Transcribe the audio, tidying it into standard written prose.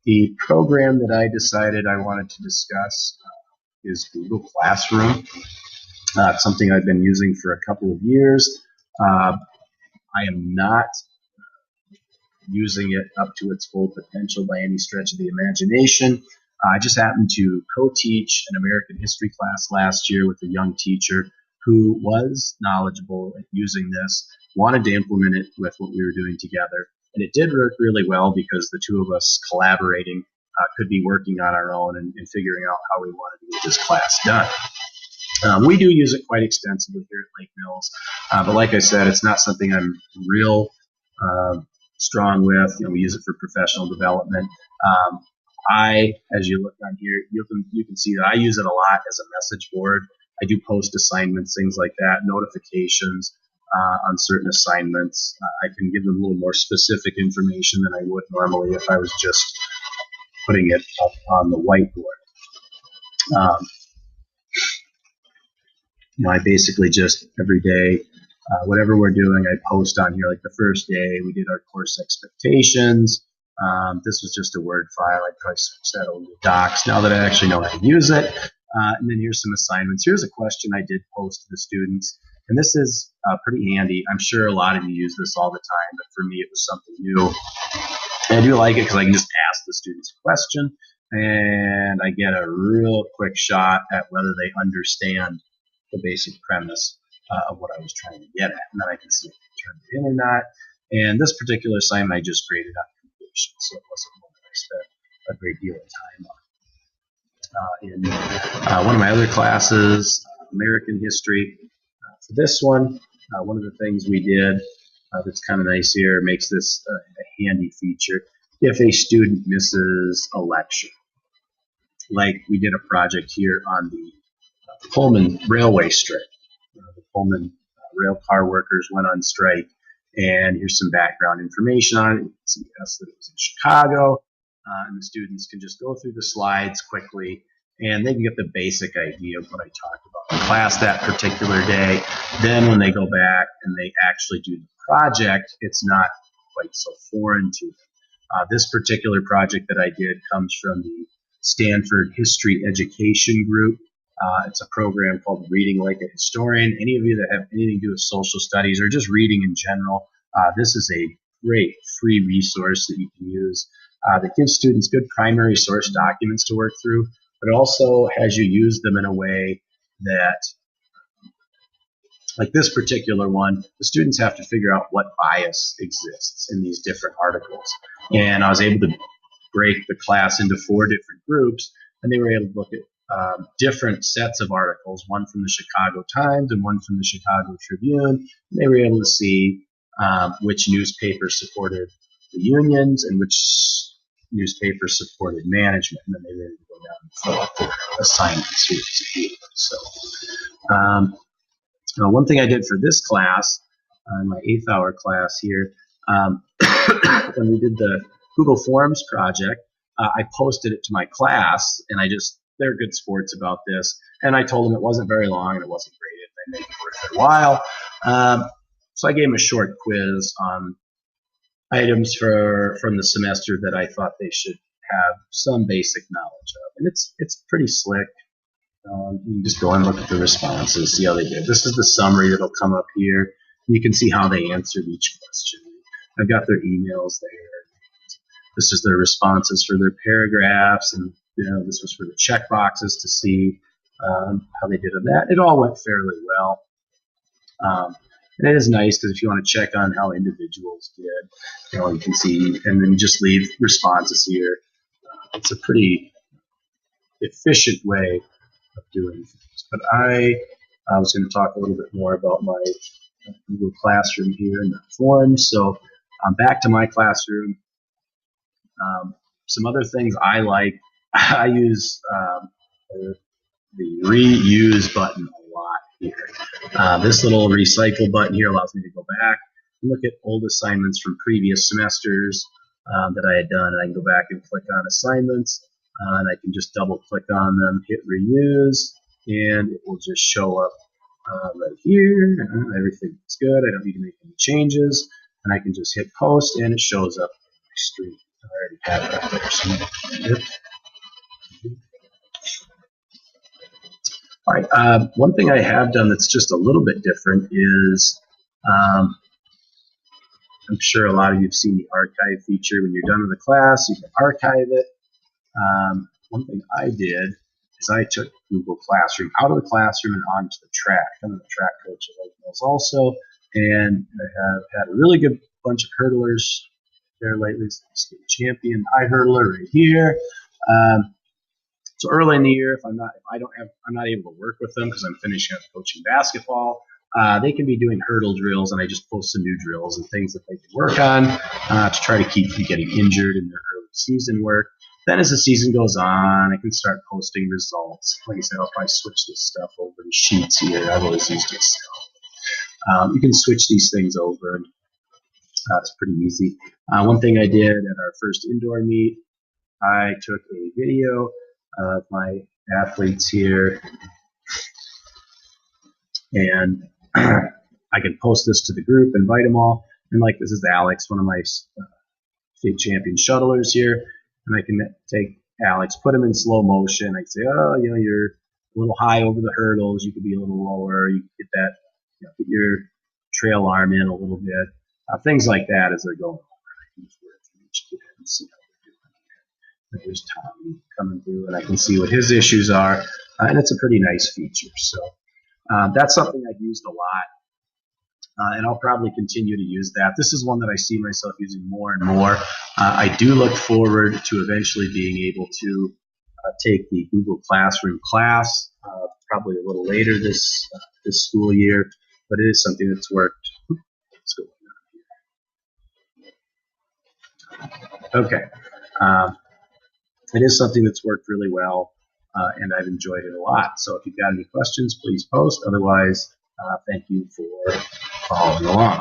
The program that I decided I wanted to discuss is Google Classroom. It's something I've been using for a couple of years. I am not using it up to its full potential by any stretch of the imagination. I just happened to co-teach an American history class last year with a young teacher who was knowledgeable at using this, wanted to implement it with what we were doing together. And it did work really well because the two of us collaborating could be working on our own and figuring out how we wanted to get this class done. We do use it quite extensively here at Lake Mills, but like I said, it's not something I'm real strong with. We use it for professional development. As you look on here, you can see that I use it a lot as a message board. I do post assignments, things like that, notifications on certain assignments. I can give them a little more specific information than I would normally if I was just putting it up on the whiteboard. I basically just every day, whatever we're doing, I post on here. Like the first day, we did our course expectations. This was just a Word file. I'd probably switch that over to Docs now that I actually know how to use it. And then here's some assignments. Here's a question I did post to the students. And this is pretty handy. I'm sure a lot of you use this all the time, but for me it was something new. And I do like it because I can just ask the students a question and I get a real quick shot at whether they understand the basic premise of what I was trying to get at. And then I can see if they turned it in or not. And this particular assignment I just graded on completion, so it wasn't one that I spent a great deal of time on. In one of my other classes, American history, for this one of the things we did that's kind of nice here, makes this a handy feature. If a student misses a lecture, like we did a project here on the Pullman railway strike. The Pullman rail car workers went on strike, and here's some background information on it. You can see that it was in Chicago, and the students can just go through the slides quickly, and they can get the basic idea of what I talked about in class that particular day. Then when they go back and they actually do the project, it's not quite so foreign to them. This particular project that I did comes from the Stanford History Education Group. It's a program called Reading Like a Historian. Any of you that have anything to do with social studies or just reading in general, this is a great free resource that you can use that gives students good primary source documents to work through, but also has you use them in a way that, like this particular one, the students have to figure out what bias exists in these different articles. And I was able to break the class into 4 different groups, and they were able to look at different sets of articles, one from the Chicago Times and one from the Chicago Tribune. And they were able to see which newspapers supported the unions and which newspapers supported management. And then they were able to go down and fill out their assignments here. So one thing I did for this class, my 8th hour class here, when we did the Google Forms project, I posted it to my class, and they're good sports about this. And I told them it wasn't very long and it wasn't graded. They made it worth their while. So I gave them a short quiz on items from the semester that I thought they should have some basic knowledge of. And it's pretty slick. You can just go and look at the responses, see how they did. This is the summary that'll come up here. You can see how they answered each question. I've got their emails there. This is their responses for their paragraphs, and this was for the check boxes to see how they did on that. It all went fairly well. And it is nice because if you want to check on how individuals did, you can see, and then just leave responses here. It's a pretty efficient way of doing things. But I was going to talk a little bit more about my Google Classroom here and the forms. So back to my classroom. Some other things I like. I use the reuse button a lot here. This little recycle button here allows me to go back and look at old assignments from previous semesters that I had done, and I can go back and click on assignments, and I can just double click on them, hit reuse, and it will just show up right here. Everything's good. I don't need to make any changes, and I can just hit post, and it shows up on my screen. I already have it up there. So, yep. All right. One thing I have done that's just a little bit different is I'm sure a lot of you have seen the archive feature. When you're done with the class, you can archive it. One thing I did is I took Google Classroom out of the classroom and onto the track. I'm the track coach at Lake Mills also, and I have had a really good bunch of hurdlers there lately. State champion high hurdler right here. So early in the year, if I'm not able to work with them because I'm finishing up coaching basketball, they can be doing hurdle drills, and I just post some new drills and things that they can work on to try to keep from getting injured in their early season work. Then as the season goes on, I can start posting results. Like I said, I'll probably switch this stuff over to Sheets here. I've always used Excel. You can switch these things over, and it's pretty easy. One thing I did at our first indoor meet, I took a video of my athletes here, and I can post this to the group, invite them all. And like, this is Alex, one of my state champion shuttlers here. And I can take Alex, put him in slow motion. I say, oh, you're a little high over the hurdles. You could be a little lower. You could get that, get your trail arm in a little bit. Things like that as they're going over. There's Tommy coming through, and I can see what his issues are. And it's a pretty nice feature. So that's something I've used a lot. And I'll probably continue to use that. This is one that I see myself using more and more. I do look forward to eventually being able to take the Google Classroom class, probably a little later this school year, but it is something that's worked. What's going on here? Okay. It is something that's worked really well, and I've enjoyed it a lot. So if you've got any questions, please post. Otherwise, thank you for following along.